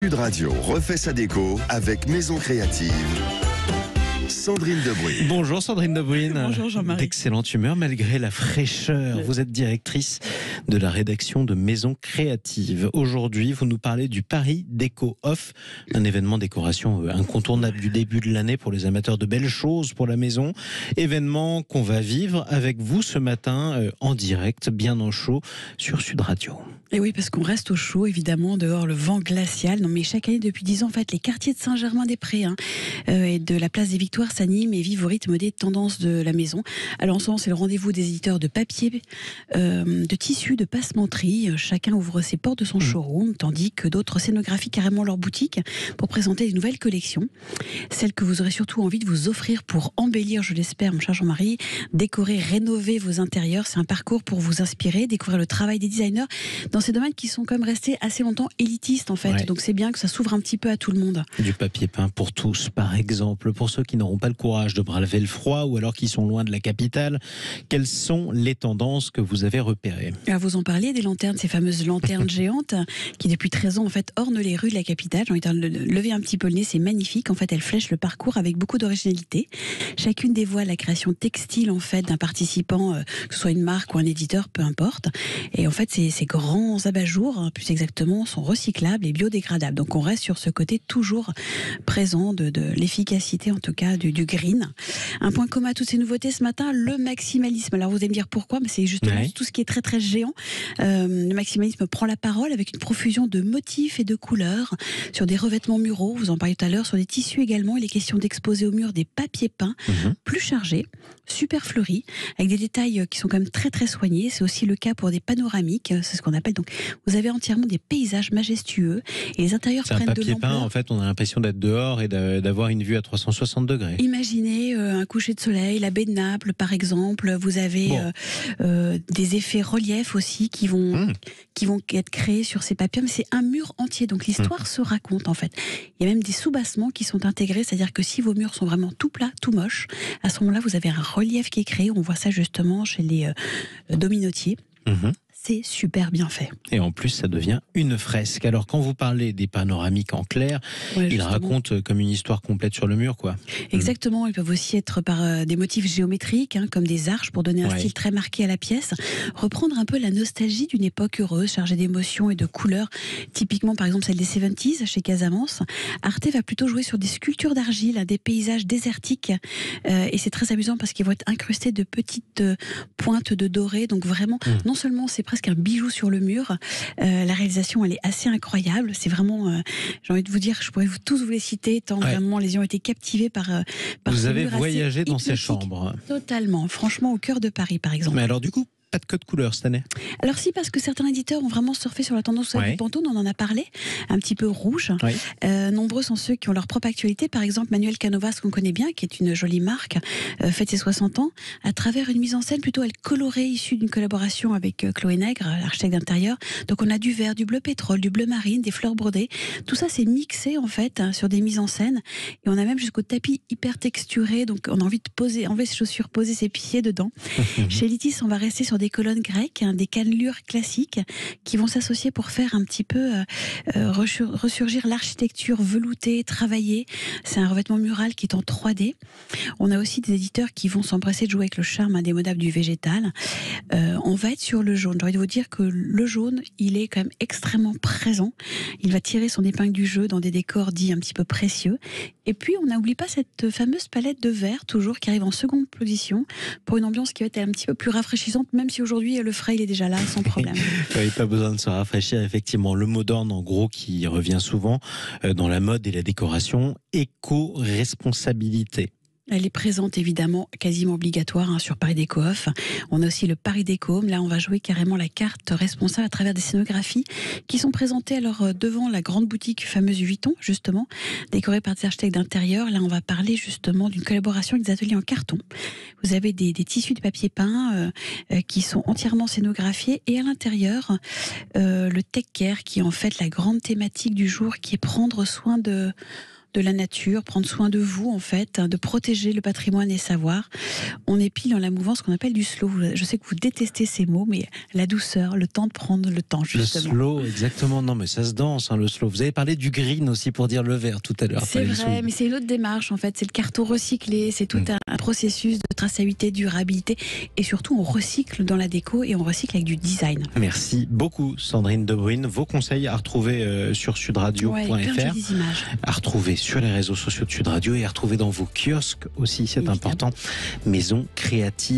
Sud Radio refait sa déco avec Maison Créative. Sandrine Debruyne. Bonjour Sandrine Debruyne. Bonjour Jean-Marie. D'excellente humeur malgré la fraîcheur. Vous êtes directrice de la rédaction de Maison Créative. Aujourd'hui, vous nous parlez du Paris Déco Off, un événement décoration incontournable du début de l'année pour les amateurs de belles choses pour la maison. Événement qu'on va vivre avec vous ce matin en direct, bien en chaud, sur Sud Radio. Et oui, parce qu'on reste au chaud, évidemment, dehors le vent glacial. Non, mais chaque année, depuis 10 ans, en fait, les quartiers de Saint-Germain-des-Prés et de la place des Victoires s'animent et vivent au rythme des tendances de la maison. Alors en ce moment, c'est le rendez-vous des éditeurs de papier, de tissus, de passementerie. Chacun ouvre ses portes de son showroom, tandis que d'autres scénographient carrément leur boutique pour présenter des nouvelles collections. Celles que vous aurez surtout envie de vous offrir pour embellir, je l'espère, mon cher Jean-Marie, décorer, rénover vos intérieurs. C'est un parcours pour vous inspirer, découvrir le travail des designers dans ces domaines qui sont quand même restés assez longtemps élitistes en fait. Ouais. Donc c'est bien que ça s'ouvre un petit peu à tout le monde. Du papier peint pour tous, par exemple, pour ceux qui n'auront pas le courage de braver le froid ou alors qui sont loin de la capitale. Quelles sont les tendances que vous avez repérées? Vous en parliez des lanternes, ces fameuses lanternes géantes qui depuis 13 ans en fait ornent les rues de la capitale. J'ai envie de lever un petit peu le nez, c'est magnifique. En fait, elles flèchent le parcours avec beaucoup d'originalité. Chacune dévoile la création textile en fait d'un participant, que ce soit une marque ou un éditeur, peu importe. Et en fait, ces grands abat-jours, plus exactement, sont recyclables et biodégradables. Donc on reste sur ce côté toujours présent de l'efficacité, en tout cas du green. Un point commun à toutes ces nouveautés ce matin, le maximalisme. Alors vous allez me dire pourquoi, mais c'est justement tout ce qui est très très géant. Le maximalisme prend la parole avec une profusion de motifs et de couleurs sur des revêtements muraux, vous en parliez tout à l'heure, sur des tissus également. Il est question d'exposer au mur des papiers peints plus chargés, super fleuris, avec des détails qui sont quand même très très soignés. C'est aussi le cas pour des panoramiques, c'est ce qu'on appelle donc, vous avez entièrement des paysages majestueux et les intérieurs prennent de l'ampleur. C'est un papier peint, en fait, on a l'impression d'être dehors et d'avoir une vue à 360 degrés. Imaginez un coucher de soleil, la baie de Naples par exemple, vous avez des effets reliefs aussi qui vont être créés sur ces papiers, mais c'est un mur entier, donc l'histoire se raconte en fait. Il y a même des soubassements qui sont intégrés, c'est-à-dire que si vos murs sont vraiment tout plats, tout moches, à ce moment-là vous avez un relief qui est créé, on voit ça justement chez les dominotiers. C'est super bien fait. Et en plus, ça devient une fresque. Alors, quand vous parlez des panoramiques en clair, ils racontent comme une histoire complète sur le mur, quoi. Exactement. Ils peuvent aussi être par des motifs géométriques, comme des arches, pour donner un style très marqué à la pièce. Reprendre un peu la nostalgie d'une époque heureuse, chargée d'émotions et de couleurs. Typiquement, par exemple, celle des 70s, chez Casamance. Arte va plutôt jouer sur des sculptures d'argile, des paysages désertiques. Et c'est très amusant parce qu'ils vont être incrustés de petites pointes de doré. Donc vraiment, non seulement c'est presque un bijou sur le mur. La réalisation, elle est assez incroyable. C'est vraiment, j'ai envie de vous dire, je pourrais tous vous les citer, tant vraiment les yeux ont été captivés par vous avez voyagé dans ces chambres. Totalement. Franchement, au cœur de Paris, par exemple. Mais alors, du coup, pas de code couleur cette année? Alors si, parce que certains éditeurs ont vraiment surfé sur la tendance du Pantone, on en a parlé, un petit peu rouge. Nombreux sont ceux qui ont leur propre actualité. Par exemple, Manuel Canovas, qu'on connaît bien, qui est une jolie marque, fête ses 60 ans, à travers une mise en scène plutôt colorée, issue d'une collaboration avec Chloé Nègre, l'architecte d'intérieur. Donc on a du vert, du bleu pétrole, du bleu marine, des fleurs brodées. Tout ça, c'est mixé en fait sur des mises en scène. Et on a même jusqu'au tapis hyper texturé. Donc on a envie de enlever ses chaussures, poser ses pieds dedans. Chez Litis, on va rester sur des colonnes grecques, des cannelures classiques qui vont s'associer pour faire un petit peu ressurgir l'architecture veloutée, travaillée. C'est un revêtement mural qui est en 3D. On a aussi des éditeurs qui vont s'empresser de jouer avec le charme indémodable du végétal. On va être sur le jaune. J'ai envie de vous dire que le jaune, il est quand même extrêmement présent. Il va tirer son épingle du jeu dans des décors dits un petit peu précieux. Et puis, on n'oublie pas cette fameuse palette de vert, toujours, qui arrive en seconde position, pour une ambiance qui va être un petit peu plus rafraîchissante, même si aujourd'hui, le frais, il est déjà là, sans problème. Oui, pas besoin de se rafraîchir, effectivement. Le mot d'ordre, en gros, qui revient souvent dans la mode et la décoration, éco-responsabilité. Elle est présente évidemment, quasiment obligatoire sur Paris Déco Off. On a aussi le Paris Déco Home. Là, on va jouer carrément la carte responsable à travers des scénographies qui sont présentées alors devant la grande boutique fameuse Vuitton, justement, décorée par des architectes d'intérieur. Là, on va parler justement d'une collaboration avec des ateliers en carton. Vous avez des tissus de papier peint qui sont entièrement scénographiés et à l'intérieur, le tech care qui est en fait la grande thématique du jour, qui est prendre soin de de la nature, prendre soin de vous en fait, de protéger le patrimoine et savoir. On est pile dans la mouvance qu'on appelle du slow. Je sais que vous détestez ces mots, mais la douceur, le temps de prendre le temps justement. Le slow, exactement. Non mais ça se danse, le slow. Vous avez parlé du green aussi pour dire le vert tout à l'heure. C'est vrai, mais c'est une autre démarche en fait. C'est le carton recyclé, c'est tout un processus de traçabilité, durabilité, et surtout on recycle dans la déco et on recycle avec du design. Merci beaucoup Sandrine Debruyne. Vos conseils à retrouver sur sudradio.fr, à retrouver sur les réseaux sociaux de Sud Radio et à retrouver dans vos kiosques aussi, c'est important. Maison créative.